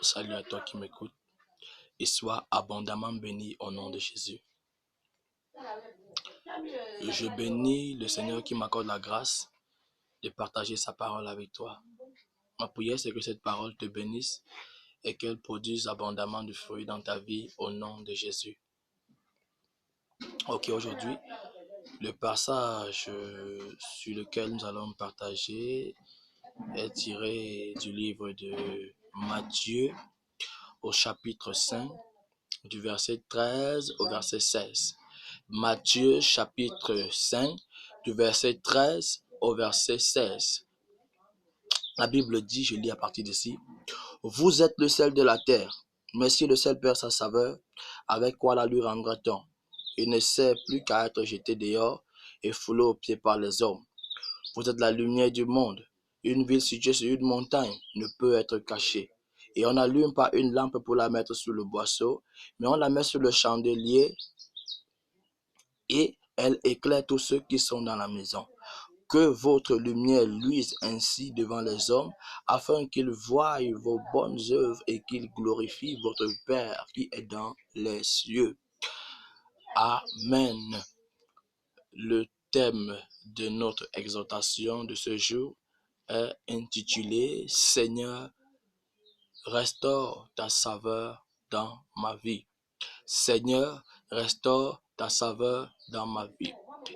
Salut à toi qui m'écoute et sois abondamment béni au nom de Jésus. Je bénis le Seigneur qui m'accorde la grâce de partager sa parole avec toi. Ma prière, c'est que cette parole te bénisse et qu'elle produise abondamment de fruits dans ta vie au nom de Jésus. Ok, aujourd'hui, le passage sur lequel nous allons partager est tiré du livre de Matthieu au chapitre 5, du verset 13 au verset 16. Matthieu chapitre 5, du verset 13 au verset 16. La Bible dit, je lis à partir d'ici, « Vous êtes le sel de la terre, mais si le sel perd sa saveur, avec quoi la lui rendra-t-on? Il ne sert plus qu'à être jeté dehors et foulé aux pieds par les hommes. Vous êtes la lumière du monde. Une ville située sur une montagne ne peut être cachée. Et on n'allume pas une lampe pour la mettre sous le boisseau, mais on la met sur le chandelier et elle éclaire tous ceux qui sont dans la maison. Que votre lumière luise ainsi devant les hommes, afin qu'ils voient vos bonnes œuvres et qu'ils glorifient votre Père qui est dans les cieux. » Amen. Le thème de notre exhortation de ce jour est intitulé « Seigneur, restaure ta saveur dans ma vie. » Seigneur, restaure ta saveur dans ma vie.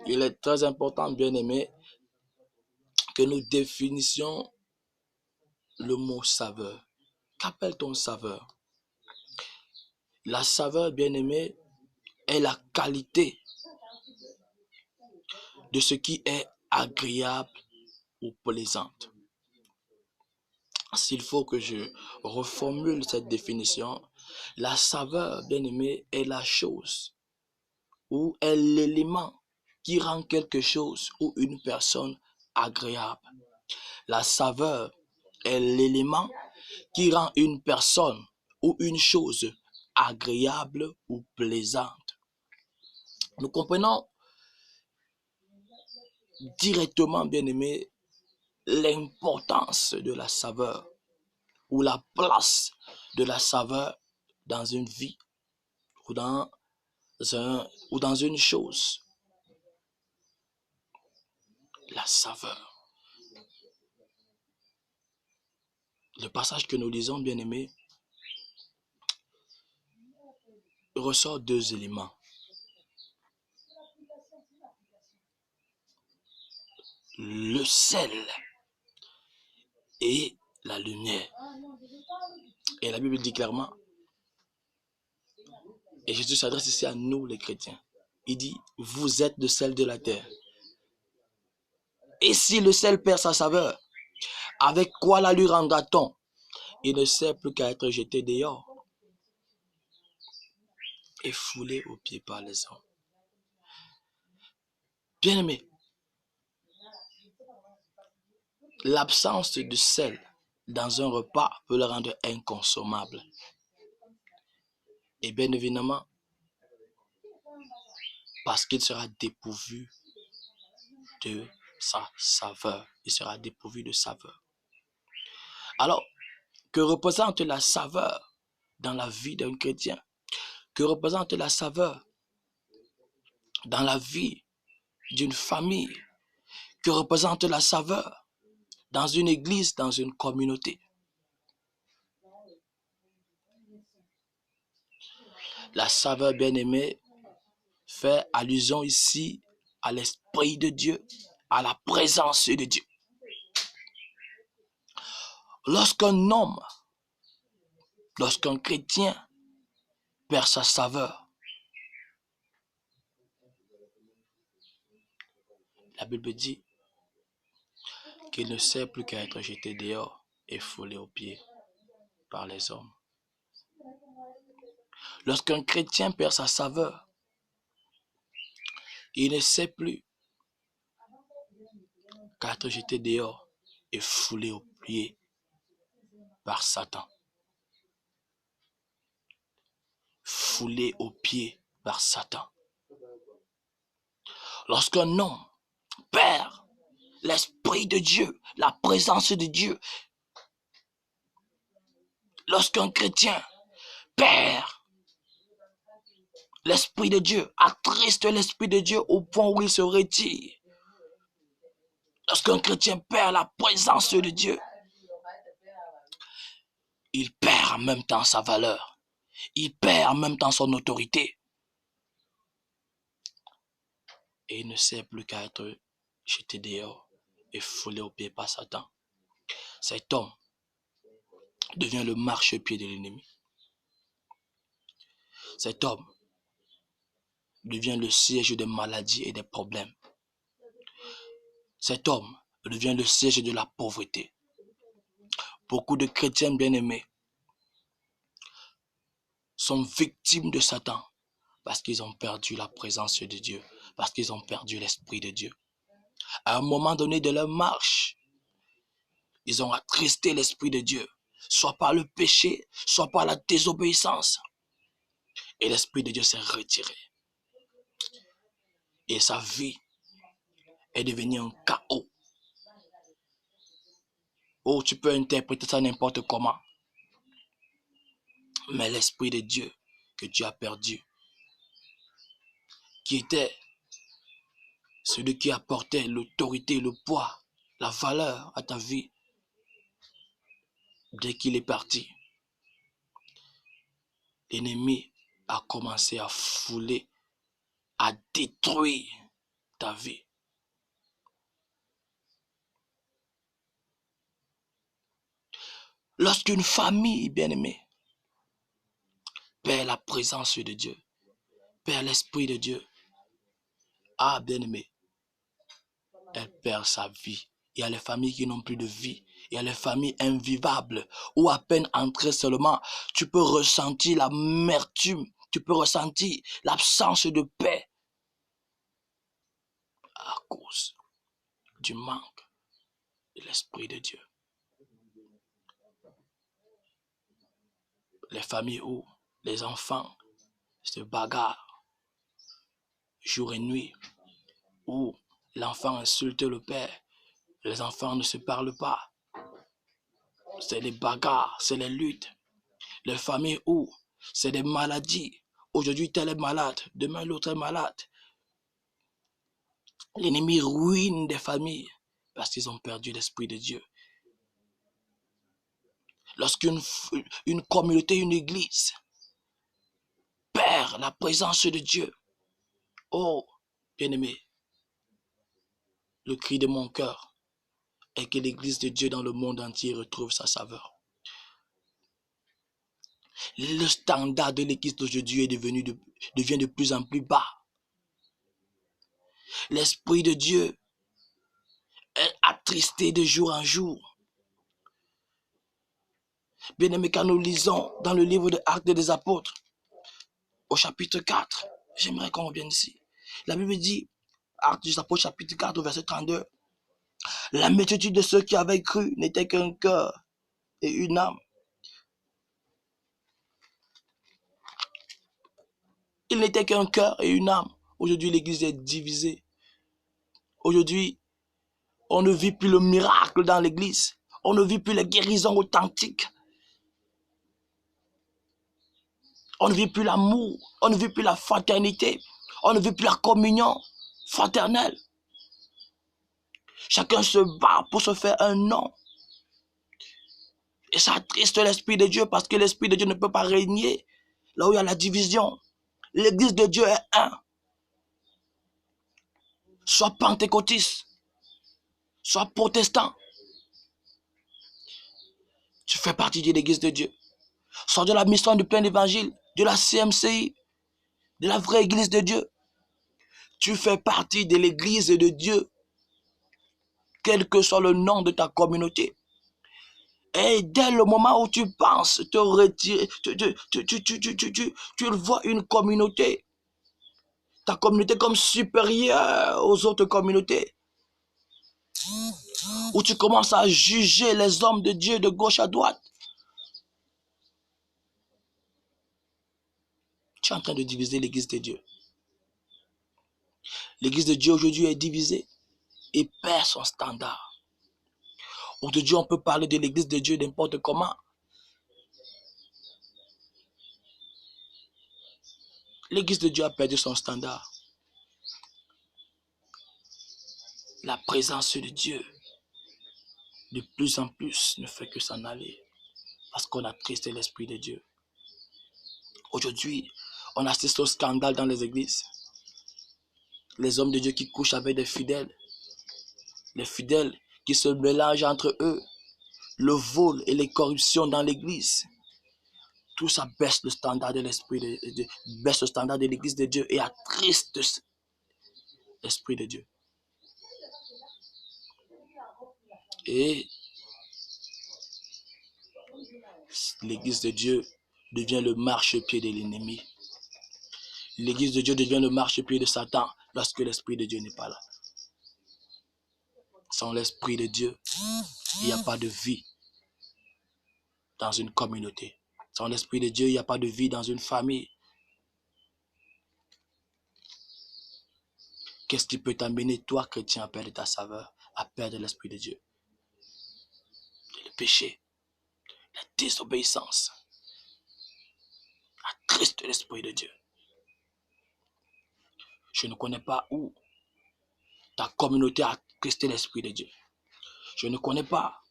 Il est très important, bien-aimé, que nous définissions le mot saveur. Qu'appelle-t-on saveur? La saveur, bien-aimé, est la qualité de ce qui est agréable ou plaisante. S'il faut que je reformule cette définition, la saveur, bien-aimé, est la chose ou est l'élément qui rend quelque chose ou une personne agréable. La saveur est l'élément qui rend une personne ou une chose agréable ou plaisante. Nous comprenons directement, bien-aimé, l'importance de la saveur ou la place de la saveur dans une vie ou dans une chose. La saveur. Le passage que nous lisons, bien-aimé, ressort deux éléments. Le sel et la lumière. Et la Bible dit clairement, et Jésus s'adresse ici à nous les chrétiens. Il dit, vous êtes le sel de la terre. Et si le sel perd sa saveur, avec quoi la lui rendra-t-on? Il ne sert plus qu'à être jeté dehors et foulé aux pieds par les hommes. Bien-aimé, l'absence de sel dans un repas peut le rendre inconsommable. Et bien évidemment, parce qu'il sera dépourvu de sa saveur. Il sera dépourvu de saveur. Alors, que représente la saveur dans la vie d'un chrétien? Que représente la saveur dans la vie d'une famille? Que représente la saveur dans une église, dans une communauté? La saveur, bien-aimée, fait allusion ici à l'Esprit de Dieu, à la présence de Dieu. Lorsqu'un homme, lorsqu'un chrétien perd sa saveur, la Bible dit qu'il ne sert plus qu'à être jeté dehors et foulé aux pieds par les hommes. Lorsqu'un chrétien perd sa saveur, il ne sait plus qu'à être jeté dehors et foulé aux pieds par Satan. Foulé aux pieds par Satan. Lorsqu'un homme perd l'Esprit de Dieu, la présence de Dieu, Lorsqu'un chrétien perd l'Esprit de Dieu, attriste l'Esprit de Dieu au point où il se retire. Lorsqu'un chrétien perd la présence de Dieu, il perd en même temps sa valeur. Il perd en même temps son autorité. Et il ne sait plus qu'à être jeté dehors et foulé au pied par Satan. Cet homme devient le marchepied de l'ennemi. Cet homme devient le siège des maladies et des problèmes. Cet homme devient le siège de la pauvreté. Beaucoup de chrétiens bien-aimés sont victimes de Satan parce qu'ils ont perdu la présence de Dieu, parce qu'ils ont perdu l'Esprit de Dieu. À un moment donné de leur marche, ils ont attristé l'Esprit de Dieu, soit par le péché, soit par la désobéissance. Et l'Esprit de Dieu s'est retiré. Et sa vie est devenue un chaos. Oh, tu peux interpréter ça n'importe comment. Mais l'Esprit de Dieu que tu as perdu, qui était celui qui apportait l'autorité, le poids, la valeur à ta vie, dès qu'il est parti, l'ennemi a commencé à fouler, à détruire ta vie. Lorsqu'une famille bien-aimée perd la présence de Dieu, perd l'Esprit de Dieu, ah bien-aimé, elle perd sa vie. Il y a les familles qui n'ont plus de vie. Il y a les familles invivables où à peine entré seulement, tu peux ressentir l'amertume, tu peux ressentir l'absence de paix à cause du manque de l'Esprit de Dieu. Les familles où les enfants se bagarrent jour et nuit, où l'enfant insulte le père, les enfants ne se parlent pas. C'est les bagarres, c'est les luttes. Les familles où c'est des maladies. Aujourd'hui, tel est malade, demain l'autre est malade. L'ennemi ruine des familles parce qu'ils ont perdu l'Esprit de Dieu. Lorsqu'une communauté, une église perd la présence de Dieu, oh, bien-aimé, le cri de mon cœur est que l'église de Dieu dans le monde entier retrouve sa saveur. Le standard de l'église d'aujourd'hui devient de plus en plus bas. L'Esprit de Dieu est attristé de jour en jour. Bien-aimé, quand nous lisons dans le livre des Actes des Apôtres, au chapitre 4, j'aimerais qu'on revienne ici. La Bible dit, Actes des Apôtres, chapitre 4, verset 32, la multitude de ceux qui avaient cru n'était qu'un cœur et une âme. Il n'était qu'un cœur et une âme. Aujourd'hui, l'église est divisée. Aujourd'hui, on ne vit plus le miracle dans l'église. On ne vit plus les guérisons authentiques. On ne vit plus l'amour. On ne vit plus la fraternité. On ne vit plus la communion fraternelle. Chacun se bat pour se faire un nom. Et ça attriste l'Esprit de Dieu parce que l'Esprit de Dieu ne peut pas régner là où il y a la division. L'église de Dieu est un. Soit pentecôtiste, soit protestant. Tu fais partie de l'église de Dieu. Sors de la mission du plein évangile, de la CMCI, de la vraie église de Dieu. Tu fais partie de l'église de Dieu, quel que soit le nom de ta communauté. Et dès le moment où tu penses te retirer, tu vois une communauté, ta communauté comme supérieure aux autres communautés, où tu commences à juger les hommes de Dieu de gauche à droite. Tu es en train de diviser l'église de Dieu. L'église de Dieu aujourd'hui est divisée et perd son standard. Aujourd'hui, on peut parler de l'église de Dieu n'importe comment. L'église de Dieu a perdu son standard. La présence de Dieu, de plus en plus, ne fait que s'en aller. Parce qu'on a attristé l'Esprit de Dieu. Aujourd'hui, on assiste au scandale dans les églises. Les hommes de Dieu qui couchent avec des fidèles. Les fidèles qui se mélangent entre eux. Le vol et les corruptions dans l'église. Tout ça baisse le standard de l'Esprit de Dieu, baisse le standard de l'église de Dieu et attriste l'Esprit de Dieu. Et l'église de Dieu devient le marchepied de l'ennemi. L'église de Dieu devient le marchepied de Satan lorsque l'Esprit de Dieu n'est pas là. Sans l'Esprit de Dieu, il n'y a pas de vie dans une communauté. Sans l'Esprit de Dieu, il n'y a pas de vie dans une famille. Qu'est-ce qui peut t'amener, toi, chrétien, à perdre ta saveur, à perdre l'Esprit de Dieu? Le péché, la désobéissance, attriste l'Esprit de Dieu. Je ne connais pas où ta communauté a attristé l'Esprit de Dieu. Je ne connais pas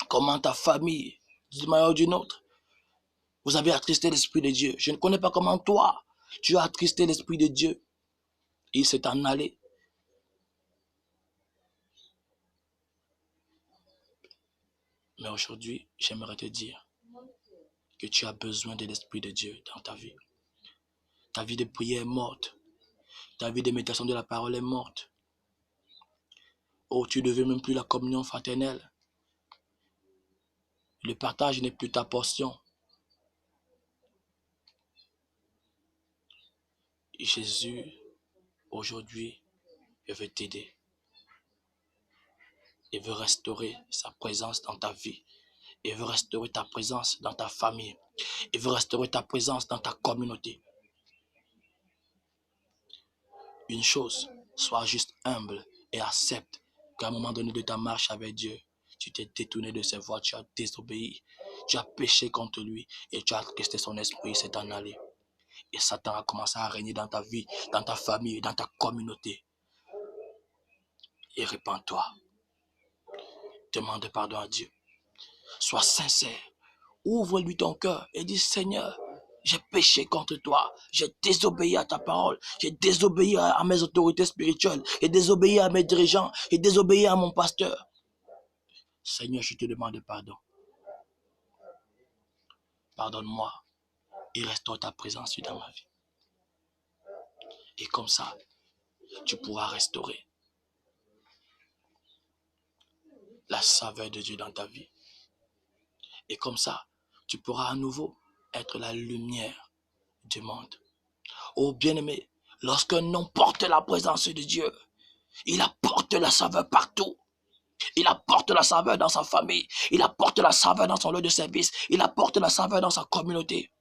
comment ta famille, d'une manière ou d'une autre, vous avez attristé l'Esprit de Dieu. Je ne connais pas comment toi, tu as attristé l'Esprit de Dieu. Il s'est en allé. Mais aujourd'hui, j'aimerais te dire que tu as besoin de l'Esprit de Dieu dans ta vie. Ta vie de prière est morte. Ta vie de méditation de la parole est morte. Oh, tu ne veux même plus la communion fraternelle. Le partage n'est plus ta portion. Jésus, aujourd'hui, il veut t'aider. Il veut restaurer sa présence dans ta vie. Il veut restaurer ta présence dans ta famille. Il veut restaurer ta présence dans ta communauté. Une chose, sois juste humble et accepte qu'à un moment donné de ta marche avec Dieu, tu t'es détourné de ses voies, tu as désobéi, tu as péché contre lui et tu as attristé son esprit, c'est en allé. Et Satan a commencé à régner dans ta vie, dans ta famille, dans ta communauté. Et répands-toi. Demande pardon à Dieu. Sois sincère. Ouvre-lui ton cœur et dis, Seigneur, j'ai péché contre toi, j'ai désobéi à ta parole, j'ai désobéi à mes autorités spirituelles, j'ai désobéi à mes dirigeants, j'ai désobéi à mon pasteur. Seigneur, je te demande pardon. Pardonne-moi et restaure ta présence dans ma vie. Et comme ça, tu pourras restaurer la saveur de Dieu dans ta vie. Et comme ça, tu pourras à nouveau être la lumière du monde. Oh bien-aimé, lorsqu'un homme porte la présence de Dieu, il apporte la saveur partout. Il apporte la saveur dans sa famille. Il apporte la saveur dans son lieu de service. Il apporte la saveur dans sa communauté.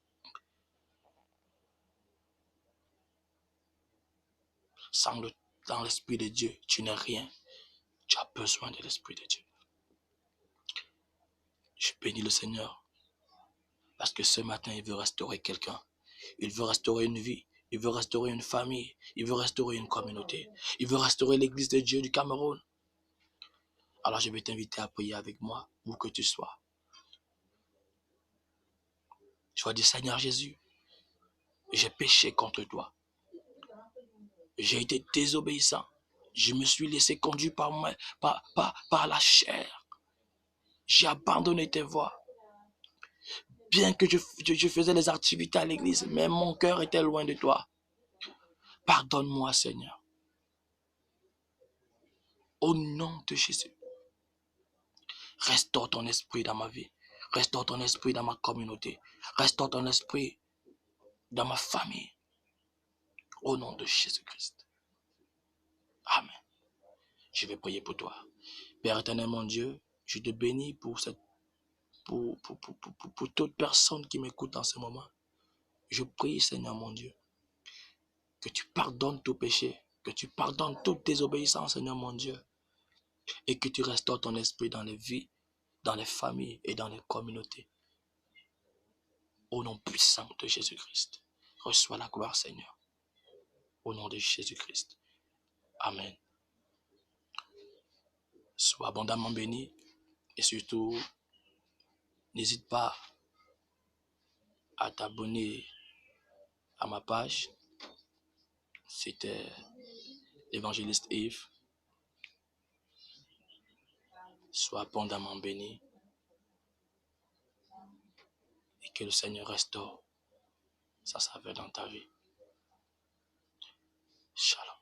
Dans l'Esprit de Dieu, tu n'es rien. Tu as besoin de l'Esprit de Dieu. Je bénis le Seigneur parce que ce matin, il veut restaurer quelqu'un. Il veut restaurer une vie. Il veut restaurer une famille. Il veut restaurer une communauté. Il veut restaurer l'Église de Dieu du Cameroun. Alors je vais t'inviter à prier avec moi, où que tu sois. Je vais dire, Seigneur Jésus, j'ai péché contre toi. J'ai été désobéissant. Je me suis laissé conduire par la chair. J'ai abandonné tes voies. Bien que je faisais les activités à l'église, mais mon cœur était loin de toi. Pardonne-moi, Seigneur. Au nom de Jésus, restaure ton esprit dans ma vie. Restaure ton esprit dans ma communauté. Restaure ton esprit dans ma famille. Au nom de Jésus-Christ. Amen. Je vais prier pour toi. Père éternel, mon Dieu, je te bénis pour toute personne qui m'écoute en ce moment. Je prie, Seigneur mon Dieu, que tu pardonnes tout péché, que tu pardonnes toute désobéissance, Seigneur mon Dieu, et que tu restaures ton esprit dans les vies, dans les familles et dans les communautés. Au nom puissant de Jésus-Christ. Reçois la gloire, Seigneur. Au nom de Jésus-Christ. Amen. Sois abondamment béni et surtout, n'hésite pas à t'abonner à ma page. C'était l'évangéliste Yves. Sois abondamment béni et que le Seigneur restaure sa saveur dans ta vie. Shalom.